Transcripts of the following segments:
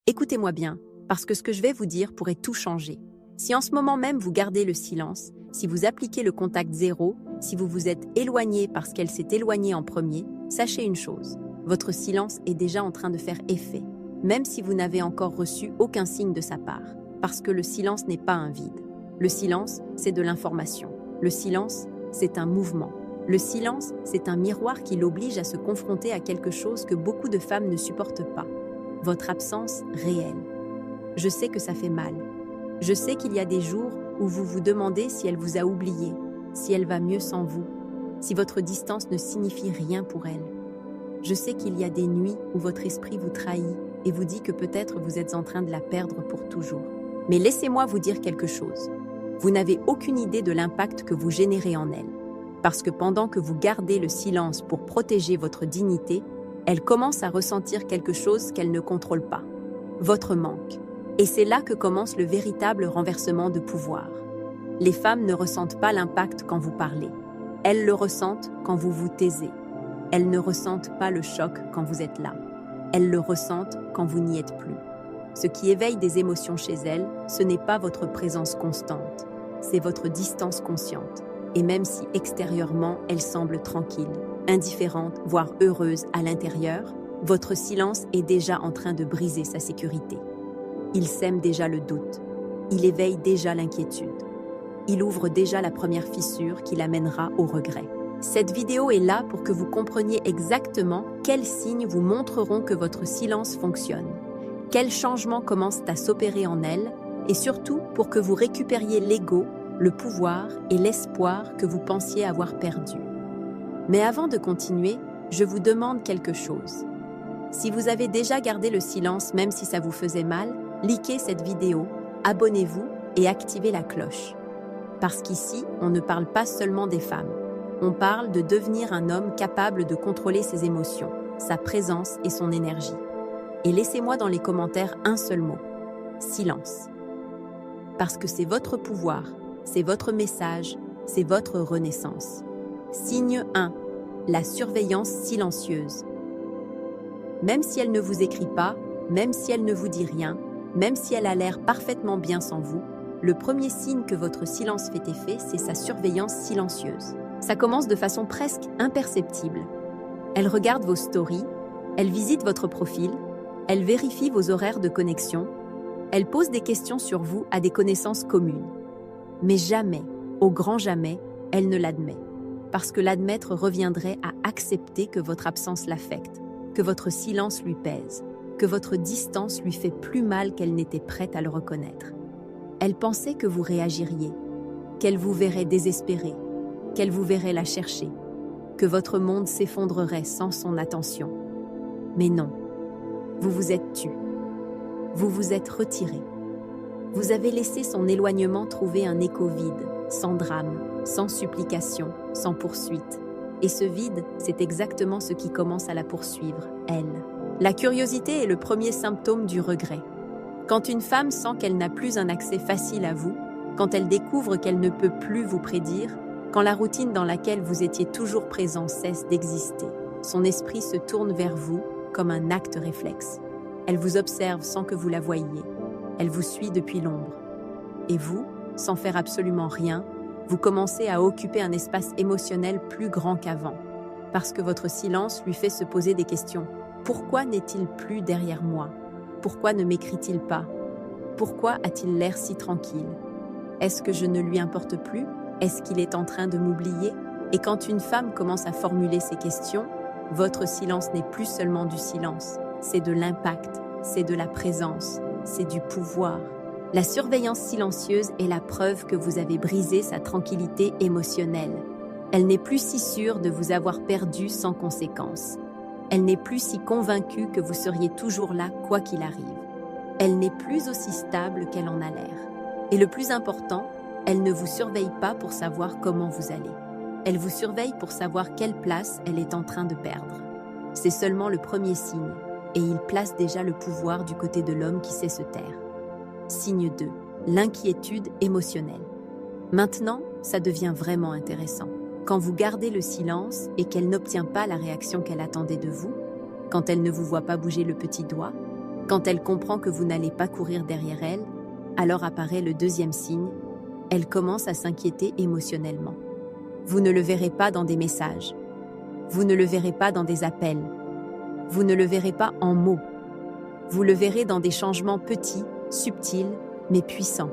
Écoutez-moi bien, parce que ce que je vais vous dire pourrait tout changer. Si en ce moment même vous gardez le silence, si vous appliquez le contact zéro, si vous vous êtes éloigné parce qu'elle s'est éloignée en premier, sachez une chose, votre silence est déjà en train de faire effet, même si vous n'avez encore reçu aucun signe de sa part, parce que le silence n'est pas un vide. Le silence, c'est de l'information. Le silence, c'est un mouvement. Le silence, c'est un miroir qui l'oblige à se confronter à quelque chose que beaucoup de femmes ne supportent pas. Votre absence réelle. Je sais que ça fait mal. Je sais qu'il y a des jours où vous vous demandez si elle vous a oublié, si elle va mieux sans vous, si votre distance ne signifie rien pour elle. Je sais qu'il y a des nuits où votre esprit vous trahit et vous dit que peut-être vous êtes en train de la perdre pour toujours. Mais laissez-moi vous dire quelque chose. Vous n'avez aucune idée de l'impact que vous générez en elle. Parce que pendant que vous gardez le silence pour protéger votre dignité, elle commence à ressentir quelque chose qu'elle ne contrôle pas. Votre manque. Et c'est là que commence le véritable renversement de pouvoir. Les femmes ne ressentent pas l'impact quand vous parlez. Elles le ressentent quand vous vous taisez. Elles ne ressentent pas le choc quand vous êtes là. Elles le ressentent quand vous n'y êtes plus. Ce qui éveille des émotions chez elles, ce n'est pas votre présence constante, c'est votre distance consciente. Et même si extérieurement, elle semble tranquille, indifférente, voire heureuse à l'intérieur, votre silence est déjà en train de briser sa sécurité. Il sème déjà le doute. Il éveille déjà l'inquiétude. Il ouvre déjà la première fissure qui l'amènera au regret. Cette vidéo est là pour que vous compreniez exactement quels signes vous montreront que votre silence fonctionne, quels changements commencent à s'opérer en elle, et surtout pour que vous récupériez l'ego, le pouvoir et l'espoir que vous pensiez avoir perdu. Mais avant de continuer, je vous demande quelque chose. Si vous avez déjà gardé le silence même si ça vous faisait mal, likez cette vidéo, abonnez-vous et activez la cloche. Parce qu'ici, on ne parle pas seulement des femmes. On parle de devenir un homme capable de contrôler ses émotions, sa présence et son énergie. Et laissez-moi dans les commentaires un seul mot, silence. Parce que c'est votre pouvoir, c'est votre message, c'est votre renaissance. Signe 1, la surveillance silencieuse. Même si elle ne vous écrit pas, même si elle ne vous dit rien, même si elle a l'air parfaitement bien sans vous, le premier signe que votre silence fait effet, c'est sa surveillance silencieuse. Ça commence de façon presque imperceptible. Elle regarde vos stories, elle visite votre profil, elle vérifie vos horaires de connexion, elle pose des questions sur vous à des connaissances communes. Mais jamais, au grand jamais, elle ne l'admet. Parce que l'admettre reviendrait à accepter que votre absence l'affecte, que votre silence lui pèse, que votre distance lui fait plus mal qu'elle n'était prête à le reconnaître. Elle pensait que vous réagiriez, qu'elle vous verrait désespéré, qu'elle vous verrait la chercher, que votre monde s'effondrerait sans son attention. Mais non, vous vous êtes tu. Vous vous êtes retiré. Vous avez laissé son éloignement trouver un écho vide, sans drame, sans supplication, sans poursuite. Et ce vide, c'est exactement ce qui commence à la poursuivre, elle. La curiosité est le premier symptôme du regret. Quand une femme sent qu'elle n'a plus un accès facile à vous, quand elle découvre qu'elle ne peut plus vous prédire, quand la routine dans laquelle vous étiez toujours présent cesse d'exister, son esprit se tourne vers vous comme un acte réflexe. Elle vous observe sans que vous la voyiez. Elle vous suit depuis l'ombre. Et vous, sans faire absolument rien, vous commencez à occuper un espace émotionnel plus grand qu'avant, parce que votre silence lui fait se poser des questions. Pourquoi n'est-il plus derrière moi? Pourquoi ne m'écrit-il pas? Pourquoi a-t-il l'air si tranquille? Est-ce que je ne lui importe plus? Est-ce qu'il est en train de m'oublier? Et quand une femme commence à formuler ces questions, votre silence n'est plus seulement du silence, c'est de l'impact, c'est de la présence, c'est du pouvoir. La surveillance silencieuse est la preuve que vous avez brisé sa tranquillité émotionnelle. Elle n'est plus si sûre de vous avoir perdu sans conséquence. Elle n'est plus si convaincue que vous seriez toujours là quoi qu'il arrive. Elle n'est plus aussi stable qu'elle en a l'air. Et le plus important, elle ne vous surveille pas pour savoir comment vous allez. Elle vous surveille pour savoir quelle place elle est en train de perdre. C'est seulement le premier signe, et il place déjà le pouvoir du côté de l'homme qui sait se taire. Signe 2, l'inquiétude émotionnelle. Maintenant, ça devient vraiment intéressant. Quand vous gardez le silence et qu'elle n'obtient pas la réaction qu'elle attendait de vous, quand elle ne vous voit pas bouger le petit doigt, Quand elle comprend que vous n'allez pas courir derrière elle, alors apparaît le deuxième signe, elle commence à s'inquiéter émotionnellement. Vous ne le verrez pas dans des messages. Vous ne le verrez pas dans des appels. Vous ne le verrez pas en mots. Vous le verrez dans des changements petits, subtils, mais puissants.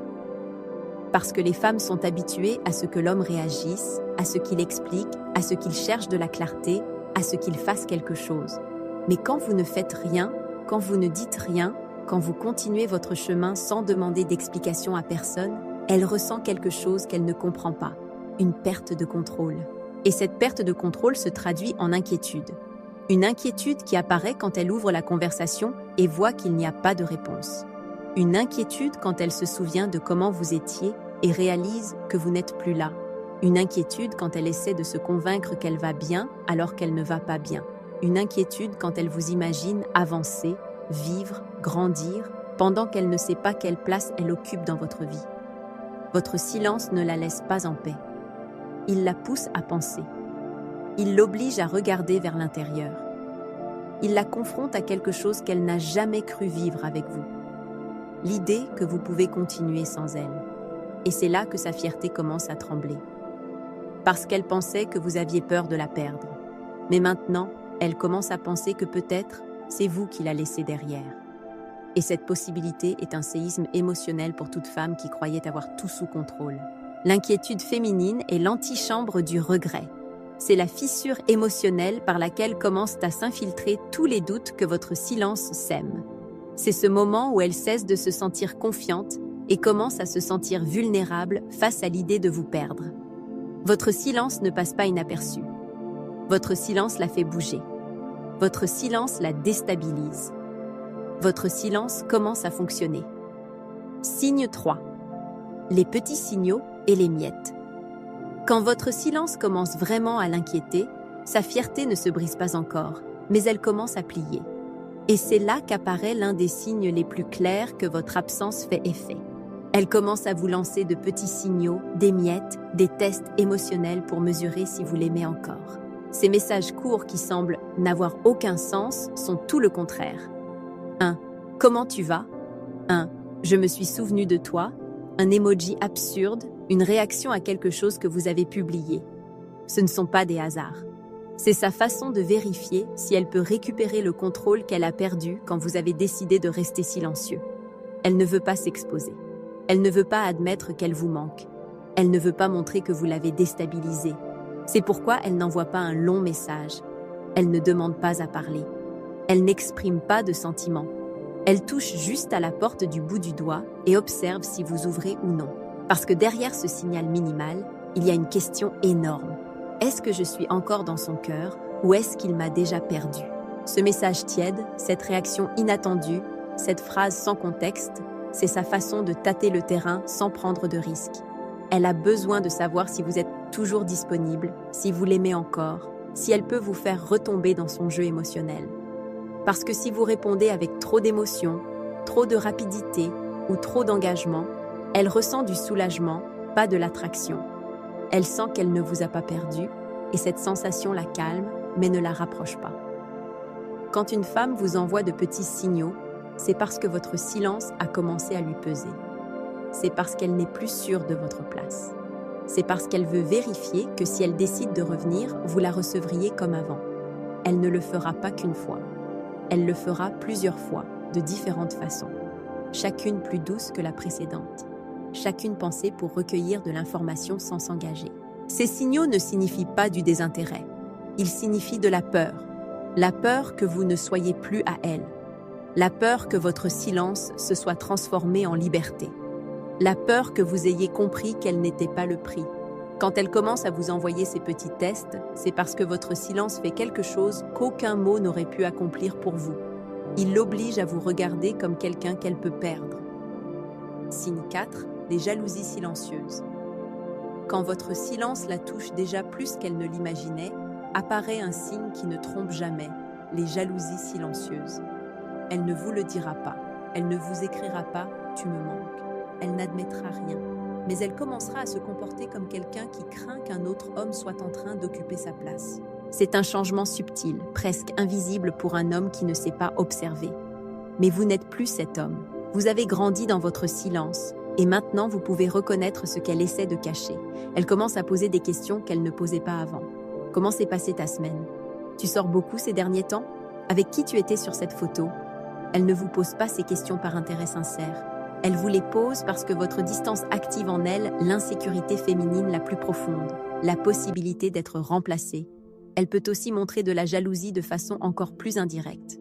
Parce que les femmes sont habituées à ce que l'homme réagisse, à ce qu'il explique, à ce qu'il cherche de la clarté, à ce qu'il fasse quelque chose. Mais quand vous ne faites rien, quand vous ne dites rien, quand vous continuez votre chemin sans demander d'explication à personne, elle ressent quelque chose qu'elle ne comprend pas, une perte de contrôle. Et cette perte de contrôle se traduit en inquiétude. Une inquiétude qui apparaît quand elle ouvre la conversation et voit qu'il n'y a pas de réponse. Une inquiétude quand elle se souvient de comment vous étiez et réalise que vous n'êtes plus là. Une inquiétude quand elle essaie de se convaincre qu'elle va bien alors qu'elle ne va pas bien. Une inquiétude quand elle vous imagine avancer, vivre, grandir, pendant qu'elle ne sait pas quelle place elle occupe dans votre vie. Votre silence ne la laisse pas en paix. Il la pousse à penser. Il l'oblige à regarder vers l'intérieur. Il la confronte à quelque chose qu'elle n'a jamais cru vivre avec vous. L'idée que vous pouvez continuer sans elle. Et c'est là que sa fierté commence à trembler. Parce qu'elle pensait que vous aviez peur de la perdre. Mais maintenant, elle commence à penser que peut-être c'est vous qui la laissez derrière. Et cette possibilité est un séisme émotionnel pour toute femme qui croyait avoir tout sous contrôle. L'inquiétude féminine est l'antichambre du regret. C'est la fissure émotionnelle par laquelle commencent à s'infiltrer tous les doutes que votre silence sème. C'est ce moment où elle cesse de se sentir confiante et commence à se sentir vulnérable face à l'idée de vous perdre. Votre silence ne passe pas inaperçu. Votre silence la fait bouger. Votre silence la déstabilise. Votre silence commence à fonctionner. Signe 3. Les petits signaux et les miettes. Quand votre silence commence vraiment à l'inquiéter, sa fierté ne se brise pas encore, mais elle commence à plier. Et c'est là qu'apparaît l'un des signes les plus clairs que votre absence fait effet. Elle commence à vous lancer de petits signaux, des miettes, des tests émotionnels pour mesurer si vous l'aimez encore. Ces messages courts qui semblent n'avoir aucun sens sont tout le contraire. 1. Comment tu vas? 1. Je me suis souvenu de toi. Un emoji absurde, une réaction à quelque chose que vous avez publié. Ce ne sont pas des hasards. C'est sa façon de vérifier si elle peut récupérer le contrôle qu'elle a perdu quand vous avez décidé de rester silencieux. Elle ne veut pas s'exposer. Elle ne veut pas admettre qu'elle vous manque. Elle ne veut pas montrer que vous l'avez déstabilisée. C'est pourquoi elle n'envoie pas un long message. Elle ne demande pas à parler. Elle n'exprime pas de sentiments. Elle touche juste à la porte du bout du doigt et observe si vous ouvrez ou non. Parce que derrière ce signal minimal, il y a une question énorme. Est-ce que je suis encore dans son cœur ou est-ce qu'il m'a déjà perdu? Ce message tiède, cette réaction inattendue, cette phrase sans contexte, c'est sa façon de tâter le terrain sans prendre de risques. Elle a besoin de savoir si vous êtes toujours disponible, si vous l'aimez encore, si elle peut vous faire retomber dans son jeu émotionnel. Parce que si vous répondez avec trop d'émotion, trop de rapidité ou trop d'engagement, elle ressent du soulagement, pas de l'attraction. Elle sent qu'elle ne vous a pas perdu et cette sensation la calme, mais ne la rapproche pas. Quand une femme vous envoie de petits signaux, c'est parce que votre silence a commencé à lui peser. C'est parce qu'elle n'est plus sûre de votre place. C'est parce qu'elle veut vérifier que si elle décide de revenir, vous la recevriez comme avant. Elle ne le fera pas qu'une fois. Elle le fera plusieurs fois, de différentes façons. Chacune plus douce que la précédente. Chacune pensée pour recueillir de l'information sans s'engager. Ces signaux ne signifient pas du désintérêt. Ils signifient de la peur. La peur que vous ne soyez plus à elle. La peur que votre silence se soit transformé en liberté. La peur que vous ayez compris qu'elle n'était pas le prix. Quand elle commence à vous envoyer ces petits tests, c'est parce que votre silence fait quelque chose qu'aucun mot n'aurait pu accomplir pour vous. Il l'oblige à vous regarder comme quelqu'un qu'elle peut perdre. Signe 4, les jalousies silencieuses. Quand votre silence la touche déjà plus qu'elle ne l'imaginait, apparaît un signe qui ne trompe jamais, les jalousies silencieuses. Elle ne vous le dira pas, elle ne vous écrira pas « tu me manques ». Elle n'admettra rien, mais elle commencera à se comporter comme quelqu'un qui craint qu'un autre homme soit en train d'occuper sa place. C'est un changement subtil, presque invisible pour un homme qui ne sait pas observer. Mais vous n'êtes plus cet homme. Vous avez grandi dans votre silence, et maintenant vous pouvez reconnaître ce qu'elle essaie de cacher. Elle commence à poser des questions qu'elle ne posait pas avant. Comment s'est passée ta semaine? Tu sors beaucoup ces derniers temps? Avec qui tu étais sur cette photo? Elle ne vous pose pas ces questions par intérêt sincère. Elle vous les pose parce que votre distance active en elle l'insécurité féminine la plus profonde, la possibilité d'être remplacée. Elle peut aussi montrer de la jalousie de façon encore plus indirecte.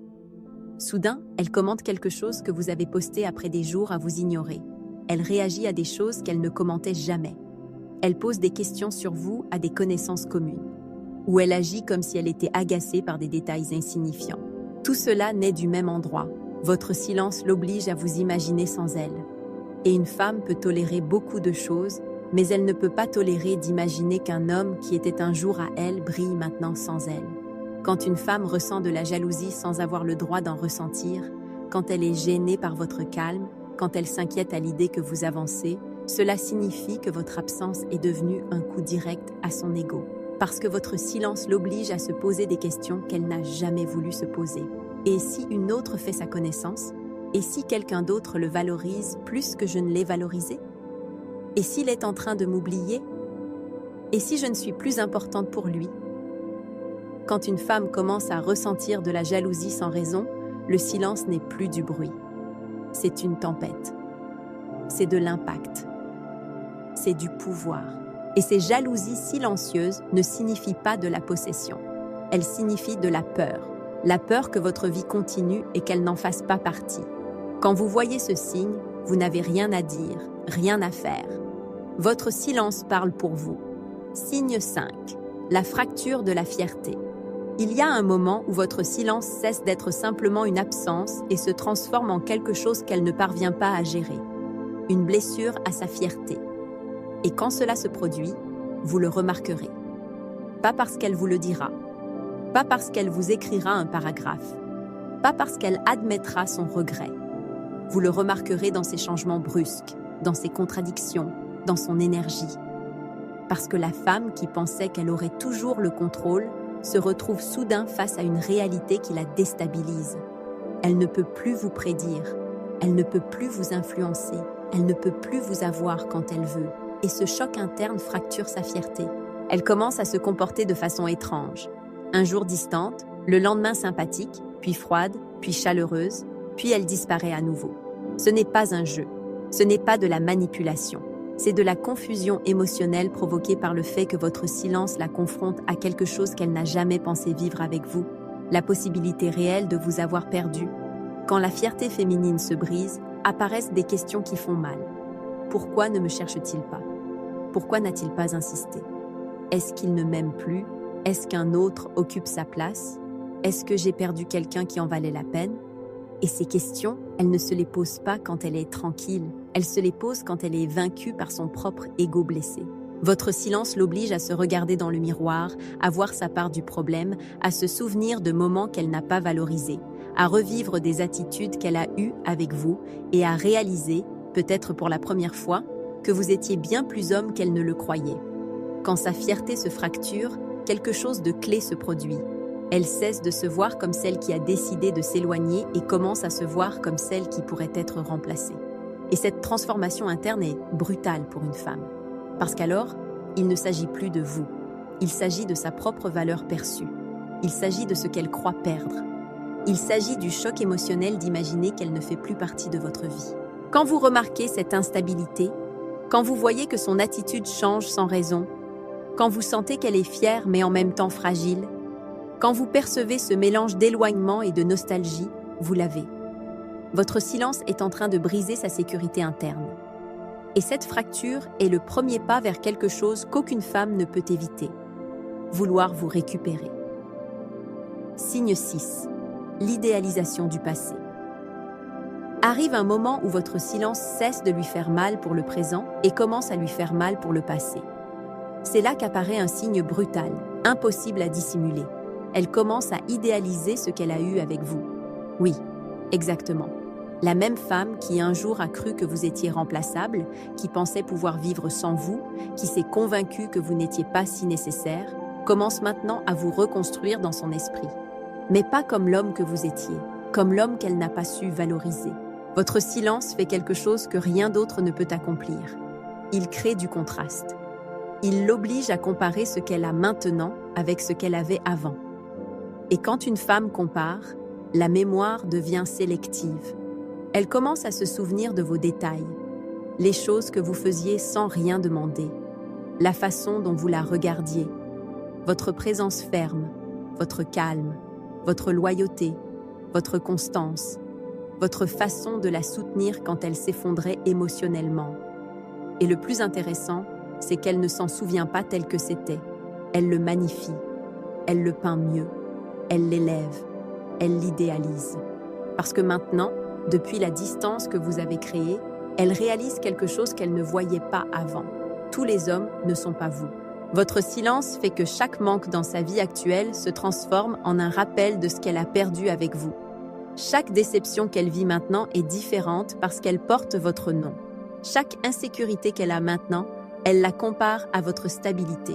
Soudain, elle commente quelque chose que vous avez posté après des jours à vous ignorer. Elle réagit à des choses qu'elle ne commentait jamais. Elle pose des questions sur vous à des connaissances communes. Ou elle agit comme si elle était agacée par des détails insignifiants. Tout cela naît du même endroit. Votre silence l'oblige à vous imaginer sans elle. Et une femme peut tolérer beaucoup de choses, mais elle ne peut pas tolérer d'imaginer qu'un homme qui était un jour à elle brille maintenant sans elle. Quand une femme ressent de la jalousie sans avoir le droit d'en ressentir, quand elle est gênée par votre calme, quand elle s'inquiète à l'idée que vous avancez, cela signifie que votre absence est devenue un coup direct à son ego. Parce que votre silence l'oblige à se poser des questions qu'elle n'a jamais voulu se poser. Et si une autre fait sa connaissance? Et si quelqu'un d'autre le valorise plus que je ne l'ai valorisé? Et s'il est en train de m'oublier? Et si je ne suis plus importante pour lui? Quand une femme commence à ressentir de la jalousie sans raison, le silence n'est plus du bruit. C'est une tempête. C'est de l'impact. C'est du pouvoir. Et ces jalousies silencieuses ne signifient pas de la possession. Elles signifient de la peur. La peur que votre vie continue et qu'elle n'en fasse pas partie. Quand vous voyez ce signe, vous n'avez rien à dire, rien à faire. Votre silence parle pour vous. Signe 5. La fracture de la fierté. Il y a un moment où votre silence cesse d'être simplement une absence et se transforme en quelque chose qu'elle ne parvient pas à gérer. Une blessure à sa fierté. Et quand cela se produit, vous le remarquerez. Pas parce qu'elle vous le dira. Pas parce qu'elle vous écrira un paragraphe. Pas parce qu'elle admettra son regret. Vous le remarquerez dans ses changements brusques, dans ses contradictions, dans son énergie. Parce que la femme qui pensait qu'elle aurait toujours le contrôle se retrouve soudain face à une réalité qui la déstabilise. Elle ne peut plus vous prédire, elle ne peut plus vous influencer, elle ne peut plus vous avoir quand elle veut. Et ce choc interne fracture sa fierté. Elle commence à se comporter de façon étrange. Un jour distante, le lendemain sympathique, puis froide, puis chaleureuse, puis elle disparaît à nouveau. Ce n'est pas un jeu, ce n'est pas de la manipulation. C'est de la confusion émotionnelle provoquée par le fait que votre silence la confronte à quelque chose qu'elle n'a jamais pensé vivre avec vous, la possibilité réelle de vous avoir perdu. Quand la fierté féminine se brise, apparaissent des questions qui font mal. Pourquoi ne me cherche-t-il pas? Pourquoi n'a-t-il pas insisté? Est-ce qu'il ne m'aime plus? Est-ce qu'un autre occupe sa place? Est-ce que j'ai perdu quelqu'un qui en valait la peine? Et ces questions, elle ne se les pose pas quand elle est tranquille. Elle se les pose quand elle est vaincue par son propre ego blessé. Votre silence l'oblige à se regarder dans le miroir, à voir sa part du problème, à se souvenir de moments qu'elle n'a pas valorisés, à revivre des attitudes qu'elle a eues avec vous et à réaliser, peut-être pour la première fois, que vous étiez bien plus homme qu'elle ne le croyait. Quand sa fierté se fracture, quelque chose de clé se produit. Elle cesse de se voir comme celle qui a décidé de s'éloigner et commence à se voir comme celle qui pourrait être remplacée. Et cette transformation interne est brutale pour une femme. Parce qu'alors, il ne s'agit plus de vous. Il s'agit de sa propre valeur perçue. Il s'agit de ce qu'elle croit perdre. Il s'agit du choc émotionnel d'imaginer qu'elle ne fait plus partie de votre vie. Quand vous remarquez cette instabilité, quand vous voyez que son attitude change sans raison, quand vous sentez qu'elle est fière mais en même temps fragile, quand vous percevez ce mélange d'éloignement et de nostalgie, vous l'avez. Votre silence est en train de briser sa sécurité interne. Et cette fracture est le premier pas vers quelque chose qu'aucune femme ne peut éviter. Vouloir vous récupérer. Signe 6. L'idéalisation du passé. Arrive un moment où votre silence cesse de lui faire mal pour le présent et commence à lui faire mal pour le passé. C'est là qu'apparaît un signe brutal, impossible à dissimuler. Elle commence à idéaliser ce qu'elle a eu avec vous. Oui, exactement. La même femme qui un jour a cru que vous étiez remplaçable, qui pensait pouvoir vivre sans vous, qui s'est convaincue que vous n'étiez pas si nécessaire, commence maintenant à vous reconstruire dans son esprit. Mais pas comme l'homme que vous étiez. comme l'homme qu'elle n'a pas su valoriser. Votre silence fait quelque chose que rien d'autre ne peut accomplir. Il crée du contraste. Il l'oblige à comparer ce qu'elle a maintenant avec ce qu'elle avait avant. Et quand une femme compare, la mémoire devient sélective. Elle commence à se souvenir de vos détails, les choses que vous faisiez sans rien demander, la façon dont vous la regardiez, votre présence ferme, votre calme, votre loyauté, votre constance, votre façon de la soutenir quand elle s'effondrait émotionnellement. Et le plus intéressant, c'est qu'elle ne s'en souvient pas tel que c'était. Elle le magnifie, elle le peint mieux, elle l'élève, elle l'idéalise. Parce que maintenant, depuis la distance que vous avez créée, elle réalise quelque chose qu'elle ne voyait pas avant. Tous les hommes ne sont pas vous. Votre silence fait que chaque manque dans sa vie actuelle se transforme en un rappel de ce qu'elle a perdu avec vous. Chaque déception qu'elle vit maintenant est différente parce qu'elle porte votre nom. Chaque insécurité qu'elle a maintenant, elle la compare à votre stabilité.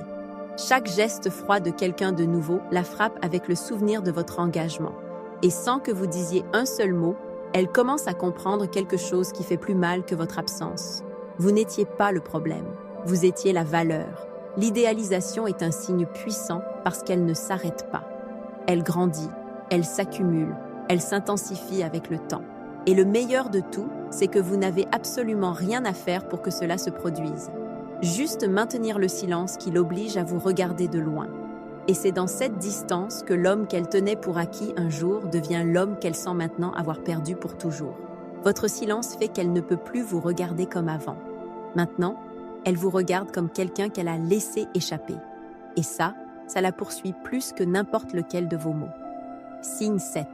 Chaque geste froid de quelqu'un de nouveau la frappe avec le souvenir de votre engagement. Et sans que vous disiez un seul mot, elle commence à comprendre quelque chose qui fait plus mal que votre absence. Vous n'étiez pas le problème, vous étiez la valeur. L'idéalisation est un signe puissant parce qu'elle ne s'arrête pas. Elle grandit, elle s'accumule, elle s'intensifie avec le temps. Et le meilleur de tout, c'est que vous n'avez absolument rien à faire pour que cela se produise. Juste maintenir le silence qui l'oblige à vous regarder de loin. Et c'est dans cette distance que l'homme qu'elle tenait pour acquis un jour devient l'homme qu'elle sent maintenant avoir perdu pour toujours. Votre silence fait qu'elle ne peut plus vous regarder comme avant. Maintenant, elle vous regarde comme quelqu'un qu'elle a laissé échapper. Et ça la poursuit plus que n'importe lequel de vos mots. Signe 7.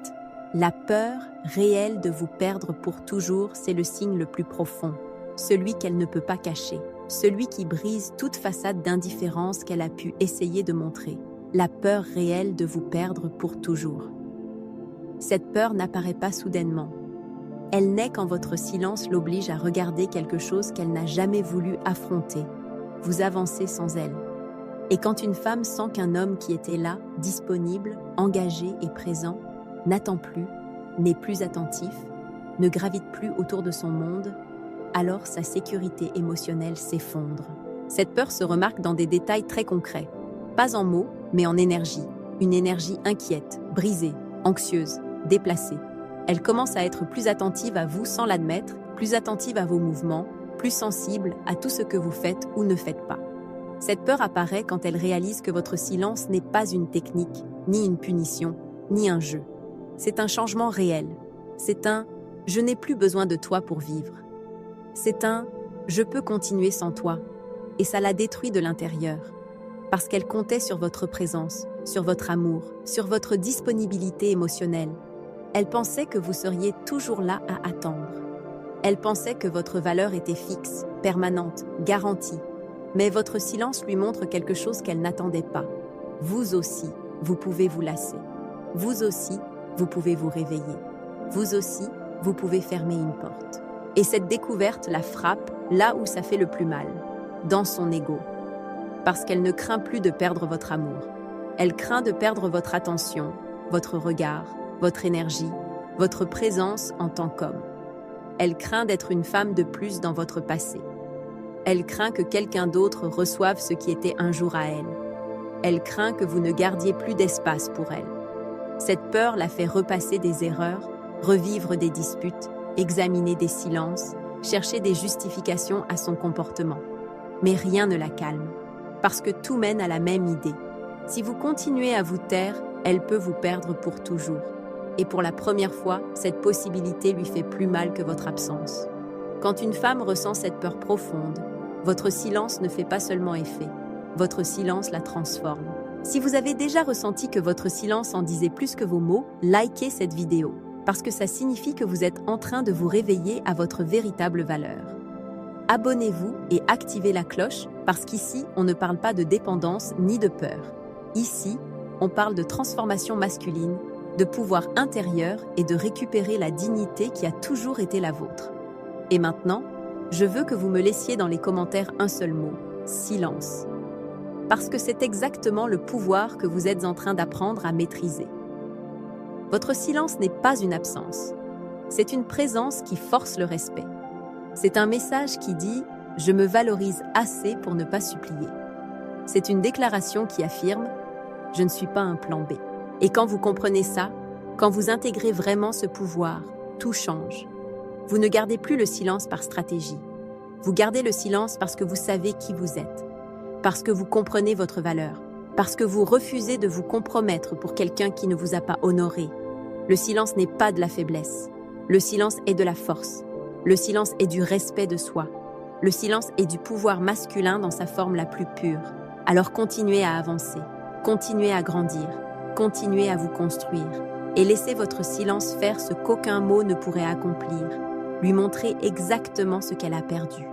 La peur réelle de vous perdre pour toujours, c'est le signe le plus profond, celui qu'elle ne peut pas cacher, celui qui brise toute façade d'indifférence qu'elle a pu essayer de montrer. La peur réelle de vous perdre pour toujours. Cette peur n'apparaît pas soudainement. Elle naît quand votre silence l'oblige à regarder quelque chose qu'elle n'a jamais voulu affronter. Vous avancez sans elle. Et quand une femme sent qu'un homme qui était là, disponible, engagé et présent, n'attend plus, n'est plus attentif, ne gravite plus autour de son monde, alors sa sécurité émotionnelle s'effondre. Cette peur se remarque dans des détails très concrets. Pas en mots, mais en énergie. Une énergie inquiète, brisée, anxieuse, déplacée. Elle commence à être plus attentive à vous sans l'admettre, plus attentive à vos mouvements, plus sensible à tout ce que vous faites ou ne faites pas. Cette peur apparaît quand elle réalise que votre silence n'est pas une technique, ni une punition, ni un jeu. C'est un changement réel. C'est un « je n'ai plus besoin de toi pour vivre ». C'est un « je peux continuer sans toi ». Et ça la détruit de l'intérieur. Parce qu'elle comptait sur votre présence, sur votre amour, sur votre disponibilité émotionnelle. Elle pensait que vous seriez toujours là à attendre. Elle pensait que votre valeur était fixe, permanente, garantie. Mais votre silence lui montre quelque chose qu'elle n'attendait pas. Vous aussi, vous pouvez vous lasser. Vous aussi, vous pouvez vous réveiller. Vous aussi, vous pouvez fermer une porte. Et cette découverte la frappe là où ça fait le plus mal, dans son ego. Parce qu'elle ne craint plus de perdre votre amour. Elle craint de perdre votre attention, votre regard, votre énergie, votre présence en tant qu'homme. Elle craint d'être une femme de plus dans votre passé. Elle craint que quelqu'un d'autre reçoive ce qui était un jour à elle. Elle craint que vous ne gardiez plus d'espace pour elle. Cette peur la fait repasser des erreurs, revivre des disputes, examiner des silences, chercher des justifications à son comportement. Mais rien ne la calme, parce que tout mène à la même idée. Si vous continuez à vous taire, elle peut vous perdre pour toujours. Et pour la première fois, cette possibilité lui fait plus mal que votre absence. Quand une femme ressent cette peur profonde, votre silence ne fait pas seulement effet, votre silence la transforme. Si vous avez déjà ressenti que votre silence en disait plus que vos mots, likez cette vidéo, parce que ça signifie que vous êtes en train de vous réveiller à votre véritable valeur. Abonnez-vous et activez la cloche, parce qu'ici, on ne parle pas de dépendance ni de peur. Ici, on parle de transformation masculine, de pouvoir intérieur et de récupérer la dignité qui a toujours été la vôtre. Et maintenant, je veux que vous me laissiez dans les commentaires un seul mot, silence. Parce que c'est exactement le pouvoir que vous êtes en train d'apprendre à maîtriser. Votre silence n'est pas une absence. C'est une présence qui force le respect. C'est un message qui dit « Je me valorise assez pour ne pas supplier ». C'est une déclaration qui affirme « Je ne suis pas un plan B ». Et quand vous comprenez ça, quand vous intégrez vraiment ce pouvoir, tout change. Vous ne gardez plus le silence par stratégie. Vous gardez le silence parce que vous savez qui vous êtes, parce que vous comprenez votre valeur, parce que vous refusez de vous compromettre pour quelqu'un qui ne vous a pas honoré. Le silence n'est pas de la faiblesse. Le silence est de la force. Le silence est du respect de soi. Le silence est du pouvoir masculin dans sa forme la plus pure. Alors continuez à avancer, continuez à grandir, continuez à vous construire et laissez votre silence faire ce qu'aucun mot ne pourrait accomplir, lui montrer exactement ce qu'elle a perdu.